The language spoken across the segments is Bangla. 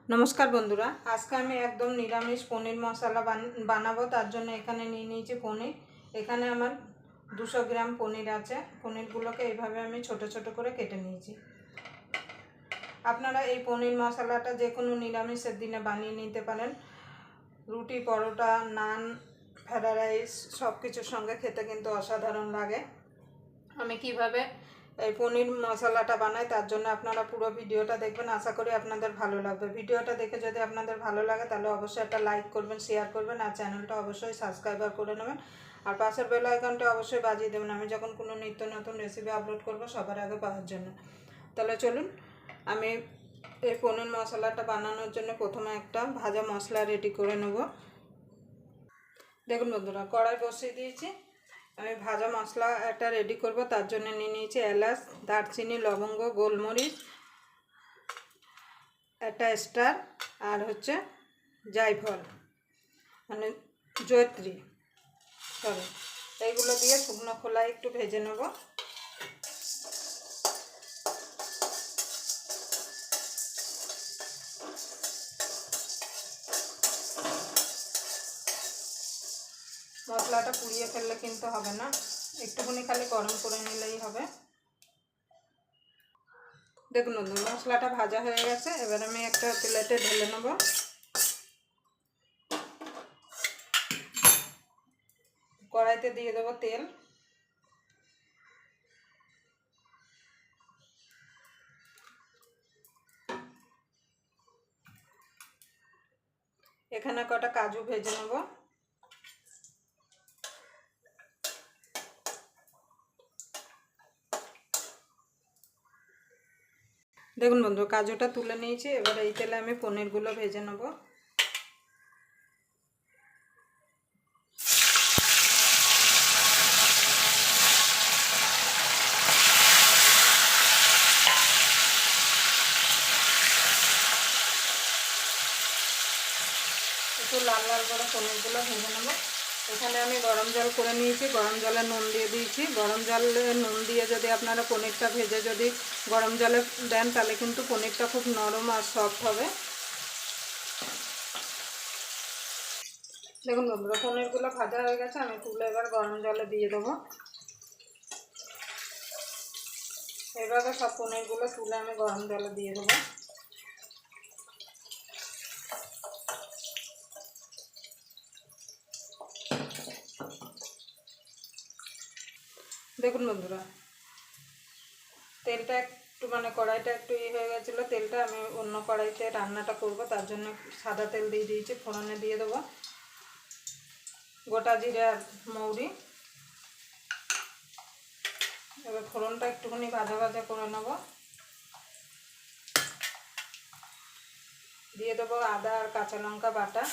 नमस्कार बंधुरा आज के आमी एकदम निरामिष पनीर मसाला बानाबो तार जोन्नो एखाने निये नियेछि पनीर। एखाने आमार 200 ग्राम पनीर आछे। पनीरगुलोके एइभाবে आमी छोटो छोटो करे केटे नियेछि। आपनारा एइ पनीर मसालाटा जे कोनो निरामिषेर दिने बानिये निते पारेन। रुटी परोटा नान फ्राइड राइस सबकिछुर संगे खेते किन्तु असाधारण लागे। आमी किभाबे এই পনির মশলাটা বানাই তার জন্য আপনারা পুরো ভিডিওটা দেখবেন। আশা করি আপনাদের ভালো লাগবে। ভিডিওটা দেখে যদি আপনাদের ভালো লাগে তাহলে অবশ্যই একটা লাইক করবেন, শেয়ার করবেন আর চ্যানেলটা অবশ্যই সাবস্ক্রাইব করে নেবেন আর পাশের বেল আইকনটা অবশ্যই বাজিয়ে দেবেন আমি যখন কোনো নিত্য নতুন রেসিপি আপলোড করব সবার আগে পাওয়ার জন্য। তাহলে চলুন আমি এই পনির মশলাটা বানানোর জন্য প্রথমে একটা ভাজা মশলা রেডি করে নেব। দেখুন বন্ধুরা কড়াই বসিয়ে দিয়েছি। আমি ভাজা মশলা একটা রেডি করব তার জন্য নিয়ে নিয়েছি এলাচ, দারচিনি, লবঙ্গ, গোলমরিচ, একটা স্টার আর হচ্ছে জায়ফল মানে জয়ত্রী সরি, এইগুলো দিয়ে শুকনো খোলায় একটু ভেজে নেব। মশলাটা পুড়িয়ে ফেললে কিন্তু হবে না, একটুখানি খালি গরম করে নিলেই হবে। দেখুন বন্ধু মশলাটা ভাজা হয়ে গেছে। এবার আমি একটা প্লেটে ঢেলে নেব। কড়াইতে দিয়ে দেবো তেল। এখানে কটা কাজু ভেজে নেব। দেখুন বন্ধু কাজুটা তুলে নিয়েছি। এবার এই তেলে আমি পনিরগুলো ভেজে নেব। একটু লাল লাল করে পনিরগুলো ভেজে নেব। এখানে আমি গরম জল করে নিয়েছি, গরম জলে নুন দিয়ে দিয়েছি। গরম জলে নুন দিয়ে যদি আপনারা পনিরটা ভেজে যদি গরম জলে দেন তাহলে কিন্তু পনিরটা খুব নরম আর সফট হবে। দেখুন বন্ধুরা পনিরগুলো ভাজা হয়ে গেছে। আমি তুলে এবার গরম জলে দিয়ে দেবো। এভাবে সব পনিরগুলো তুলে আমি গরম জলে দিয়ে দেবো। দেখুন বন্ধুরা তেলটা একটু মানে কড়াইটা একটু হয়ে গেছিলো। তেলটা আমি অন্য কড়াইতে রান্নাটা করব তার জন্য সাদা তেল দিয়ে দিয়েছি। ফোড়নে দিয়ে দেবো গোটা জিরে আর মৌরি। এবার ফোড়নটা একটুখানি ভাজা ভাজা করে নেব। দিয়ে দেবো আদা আর কাঁচা লঙ্কা বাটা।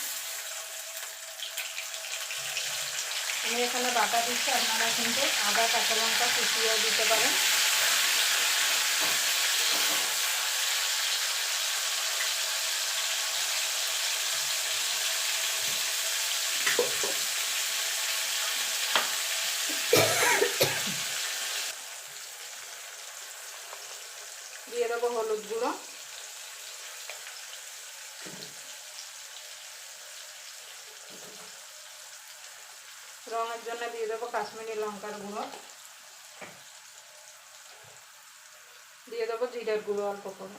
আমি এখানে বাটা দিচ্ছি, আপনারা কিন্তু আদা কাঁচা লঙ্কা কুচিয়েও দিতে পারেন। দিয়ে দেবো হলুদ গুঁড়ো, রঙের জন্য দিয়ে দেবো কাশ্মীরি লঙ্কার গুঁড়ো, দিয়ে দেবো জিরের গুঁড়ো অল্প করে।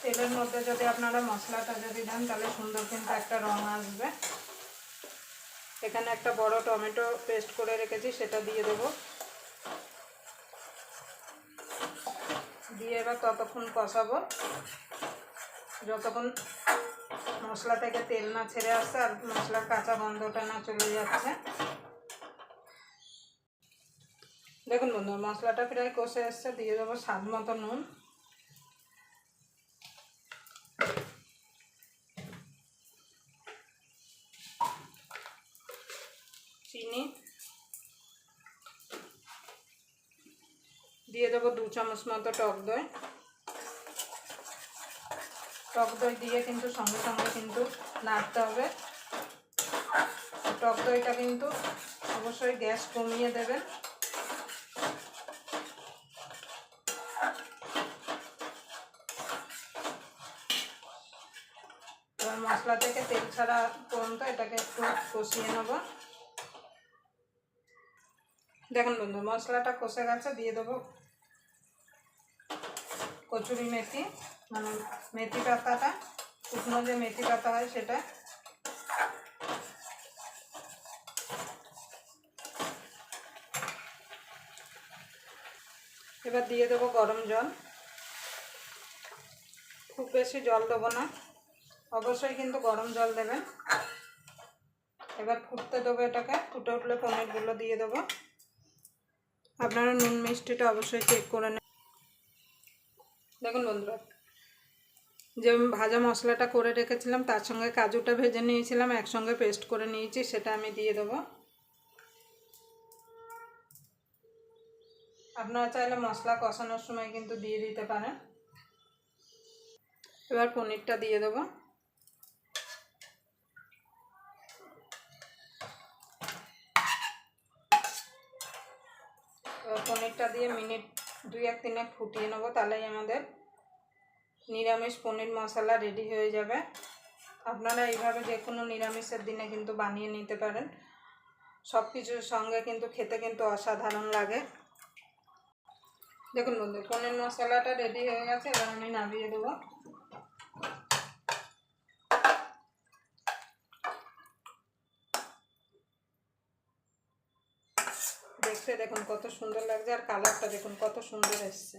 তেলের মধ্যে যদি আপনারা মশলাটা যদি দেন তাহলে সুন্দর কিন্তু একটা রং আসবে। এখানে একটা বড় টমেটো পেস্ট করে রেখেছি সেটা দিয়ে দেবো। দিয়ে এবার ততক্ষণ কষাবো যতক্ষণ মশলা থেকে তেল না ছেড়ে আসছে আর মশলার কাঁচা গন্ধটা না চলে যাচ্ছে। দেখুন বন্ধু মশলাটা প্রায় কষে এসছে। দিয়ে দেবো স্বাদ মতো নুন, চিনি, দিয়ে দেবো 2 চামচ মতো টক দই। টক দই দিয়ে কিন্তু সঙ্গে সঙ্গে কিন্তু নাড়তে হবে। টক দইটা কিন্তু অবশ্যই গ্যাস কমিয়ে দেবেন। মশলা থেকে তেল ছাড়া পর্যন্ত এটাকে একটু কষিয়ে নেব। দেখুন বন্ধু মশলাটা কষে গেছে, দিয়ে দেবো কচুরি মেথি, মানে মেথি পাতাটা, শুকনো যে মেথি পাতা হয় সেটা। এবার দিয়ে দেবো গরম জল, খুব বেশি জল দেবো না, অবশ্যই কিন্তু গরম জল দেবেন। এবার ফুটতে দেবো এটাকে, ফুটে উঠলে পনিরগুলো দিয়ে দেবো। আপনারা নুন মিষ্টিটা অবশ্যই চেক করে নেন। দেখুন বন্ধুরা, যে ভাজা মশলাটা করে রেখেছিলাম তার সঙ্গে কাজুটা ভেজে নিয়েছিলাম, একসঙ্গে পেস্ট করে নিয়েছি, সেটা আমি দিয়ে দেবো। আপনারা চাইলে মশলা কষানোর সময় কিন্তু দিয়ে দিতে পারেন। এবার পনিরটা দিয়ে দেবো। এবার পনিরটা দিয়ে মিনিট 2-3 ফুটিয়ে নেবো, তাহলেই আমাদের নিরামিষ পনির মশলা রেডি হয়ে যাবে। আপনারা এইভাবে যে কোনো নিরামিষের দিনে কিন্তু বানিয়ে নিতে পারেন, সব কিছুর সঙ্গে কিন্তু খেতে কিন্তু অসাধারণ লাগে। দেখুন বন্ধু পনির মশলাটা রেডি হয়ে গেছে, এবার আমি নামিয়ে দেবো। দেখতে দেখুন কত সুন্দর লাগছে, আর কালারটা দেখুন কত সুন্দর এসছে।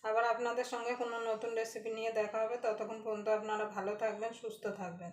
আবার আপনাদের সঙ্গে কোনো নতুন রেসিপি নিয়ে দেখা হবে, ততক্ষণ পর্যন্ত আপনারা ভালো থাকবেন, সুস্থ থাকবেন।